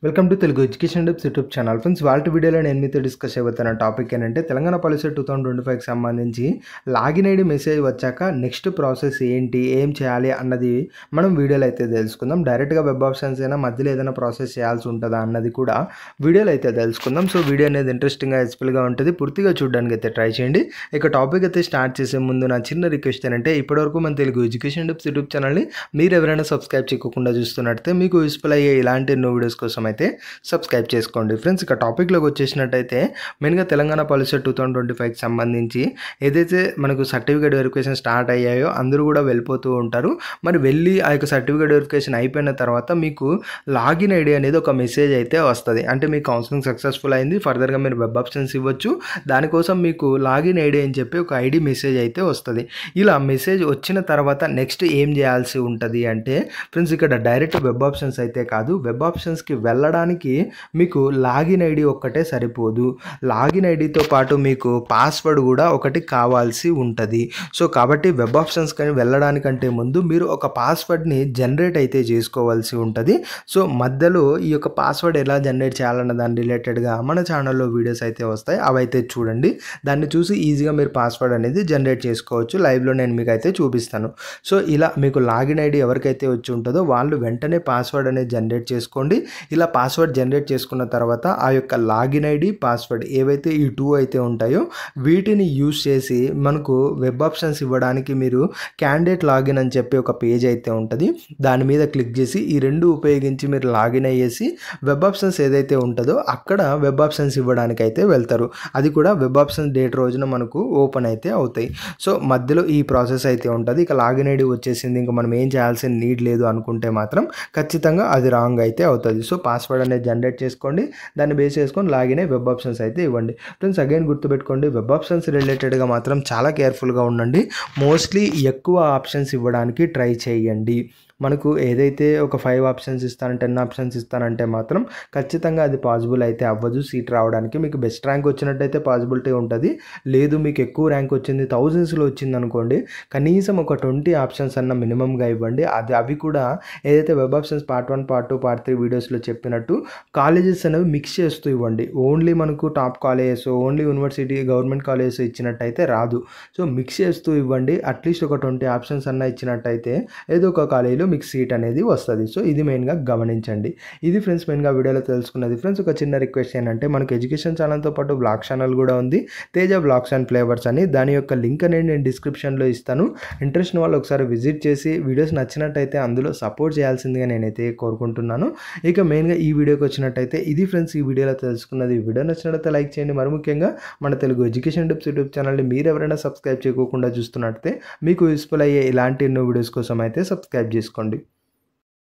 Welcome to Telugu education tips YouTube channel. Friends, వాళ్ళ వీడియోలో నేను మీతో డిస్కస్ చేయబోతున్న టాపిక్ ఏంటంటే తెలంగాణ పాలసీ 2025కి సంబంధించి లాగిన్ ఐడి మెసేజ్ వచ్చాక నెక్స్ట్ ప్రాసెస్ ఏంటి, ఏం చేయాలి అన్నది మనం వీడియోలో అయితే తెలుసుకుందాం. డైరెక్ట్గా వెబ్ ఆప్షన్స్ అయినా మధ్యలో ఏదైనా ప్రాసెస్ చేయాల్సి ఉంటుందా అన్నది కూడా వీడియోలో అయితే తెలుసుకుందాం. సో వీడియో అనేది ఇంట్రెస్టింగ్గా యూస్ఫుల్గా ఉంటుంది, పూర్తిగా చూడడానికి అయితే ట్రై చేయండి. ఇక టాపిక్ అయితే స్టార్ట్ చేసే ముందు నా చిన్న రిక్వెస్ట్ ఏంటంటే ఇప్పటివరకు మన తెలుగు ఎడ్యుకేషన్ టిప్స్ యూట్యూబ్ ఛానల్ని మీరు ఎవరైనా సబ్స్క్రైబ్ చేయకుండా చూస్తున్నట్టయితే మీకు యూస్ఫుల్ అయ్యే ఇలాంటి ఎన్నో వీడియోస్ కోసం అయితే సబ్స్క్రైబ్ చేసుకోండి. ఫ్రెండ్స్, ఇక టాపిక్లోకి వచ్చేసినట్టయితే మెయిన్గా తెలంగాణ పాలసీ 2025కి సంబంధించి ఏదైతే మనకు సర్టిఫికేట్ వెరిఫికేషన్ స్టార్ట్ అయ్యాయో అందరూ కూడా వెళ్ళిపోతూ ఉంటారు. మరి వెళ్ళి ఆ యొక్క సర్టిఫికేట్ వెరిఫికేషన్ అయిపోయిన తర్వాత మీకు లాగిన్ ఐడి అనేది ఒక మెసేజ్ అయితే వస్తుంది. అంటే మీ కౌన్సిలింగ్ సక్సెస్ఫుల్ అయింది, ఫర్దర్గా మీరు వెబ్ ఆప్షన్స్ ఇవ్వచ్చు. దానికోసం మీకు లాగిన్ ఐడి అని చెప్పి ఒక ఐడి మెసేజ్ అయితే వస్తుంది. ఇలా మెసేజ్ వచ్చిన తర్వాత నెక్స్ట్ ఏం చేయాల్సి ఉంటుంది అంటే ఫ్రెండ్స్, ఇక్కడ డైరెక్ట్ వెబ్ ఆప్షన్స్ అయితే కాదు, వెబ్ ఆప్షన్స్కి వెళ్ళడానికి మీకు లాగిన్ ఐడి ఒక్కటే సరిపోదు. లాగిన్ ఐడితో పాటు మీకు పాస్వర్డ్ కూడా ఒకటి కావాల్సి ఉంటుంది. సో కాబట్టి వెబ్ ఆప్షన్స్ కానీ వెళ్ళడానికంటే ముందు మీరు ఒక పాస్వర్డ్ని జనరేట్ అయితే చేసుకోవాల్సి ఉంటుంది. సో మధ్యలో ఈ యొక్క పాస్వర్డ్ ఎలా జనరేట్ చేయాలన్న దాని రిలేటెడ్గా మన ఛానల్లో వీడియోస్ అయితే వస్తాయి, అవైతే చూడండి. దాన్ని చూసి ఈజీగా మీరు పాస్వర్డ్ అనేది జనరేట్ చేసుకోవచ్చు. లైవ్లో నేను మీకు అయితే చూపిస్తాను. సో ఇలా మీకు లాగిన్ ఐడి ఎవరికైతే వచ్చి ఉంటుందో వాళ్ళు వెంటనే పాస్వర్డ్ అనేది జనరేట్ చేసుకోండి. ఇలా పాస్వర్డ్ జనరేట్ చేసుకున్న తర్వాత ఆ యొక్క లాగిన్ ఐడి, పాస్వర్డ్ ఏవైతే ఈ టూ అయితే ఉంటాయో వీటిని యూజ్ చేసి మనకు వెబ్ ఆప్షన్స్ ఇవ్వడానికి మీరు క్యాండిడేట్ లాగిన్ అని చెప్పి ఒక పేజ్ అయితే ఉంటుంది. దాని మీద క్లిక్ చేసి ఈ రెండు ఉపయోగించి మీరు లాగిన్ అయ్యేసి వెబ్ ఆప్షన్స్ ఏదైతే ఉంటుందో అక్కడ వెబ్ ఆప్షన్స్ ఇవ్వడానికి అయితే వెళ్తారు. అది కూడా వెబ్ ఆప్షన్స్ డేట్ రోజున మనకు ఓపెన్ అయితే అవుతాయి. సో మధ్యలో ఈ ప్రాసెస్ అయితే ఉంటుంది. ఇక లాగిన్ ఐడి వచ్చేసింది, ఇంకా మనం ఏం చేయాల్సిన నీడ్ లేదు అనుకుంటే మాత్రం ఖచ్చితంగా అది రాంగ్ అయితే అవుతుంది. సో పాస్వర్డ్ అనేది జనరేట్ చేసుకోండి, దాన్ని బేస్ చేసుకొని లాగిన్ అయ్యి వెబ్ ఆప్షన్స్ అయితే ఇవ్వండి. ఫ్రెండ్స్, అగైన్ గుర్తుపెట్టుకోండి, వెబ్ ఆప్షన్స్ రిలేటెడ్గా మాత్రం చాలా కేర్ఫుల్గా ఉండండి. మోస్ట్లీ ఎక్కువ ఆప్షన్స్ ఇవ్వడానికి ట్రై చేయండి. మనకు ఏదైతే ఒక 5 ఆప్షన్స్ ఇస్తాను, 10 ఆప్షన్స్ ఇస్తానంటే మాత్రం ఖచ్చితంగా అది పాసిబుల్ అయితే అవ్వదు. సీట్ రావడానికి మీకు బెస్ట్ ర్యాంక్ వచ్చినట్టయితే పాసిబిలిటీ ఉంటుంది. లేదు మీకు ఎక్కువ ర్యాంక్ వచ్చింది, థౌజండ్స్లో వచ్చింది అనుకోండి, కనీసం ఒక 20 ఆప్షన్స్ అన్న మినిమంగా ఇవ్వండి. అవి కూడా ఏదైతే web options part 1, part 2, part 3 వీడియోస్లో చెప్పినట్టు కాలేజెస్ అనేవి మిక్స్ చేస్తూ ఇవ్వండి. ఓన్లీ మనకు top colleges, only university government colleges ఇచ్చినట్టయితే రాదు. సో మిక్స్ చేస్తూ ఇవ్వండి. అట్లీస్ట్ ఒక 20 ఆప్షన్స్ అన్న ఇచ్చినట్టయితే ఏదో ఒక కాలేజీలో మీకు సీట్ అనేది వస్తుంది. సో ఇది మెయిన్గా గమనించండి. ఇది ఫ్రెండ్స్ మెయిన్గా వీడియోలో తెలుసుకున్నది. ఫ్రెండ్స్, ఒక చిన్న రిక్వెస్ట్ ఏంటంటే మనకు ఎడ్యుకేషన్ ఛానల్తో పాటు బ్లాగ్ ఛానల్ కూడా ఉంది, తేజ బ్లాగ్స్ అండ్ ఫ్లేవర్స్ అని. దాని యొక్క లింక్ అనేది నేను డిస్క్రిప్షన్లో ఇస్తాను. ఇంట్రెస్ట్ వాళ్ళు ఒకసారి విజిట్ చేసి వీడియోస్ నచ్చినట్టయితే అందులో సపోర్ట్ చేయాల్సిందిగా నేనైతే కోరుకుంటున్నాను. ఇక మెయిన్గా ఈ వీడియోకి వచ్చినట్టయితే ఇది ఫ్రెండ్స్ ఈ వీడియోలో తెలుసుకున్నది. ఈ వీడియో నచ్చినట్టయితే లైక్ చేయండి. మరి ముఖ్యంగా మన తెలుగు ఎడ్యుకేషన్ టిప్స్ యూట్యూబ్ ఛానల్ని మీరు ఎవరైనా సబ్స్క్రైబ్ చేయకుండా చూస్తున్నట్టయితే మీకు యూస్ఫుల్ అయ్యే ఇలాంటి ఎన్నో వీడియోస్ కోసం అయితే సబ్స్క్రైబ్ చేసుకోండి.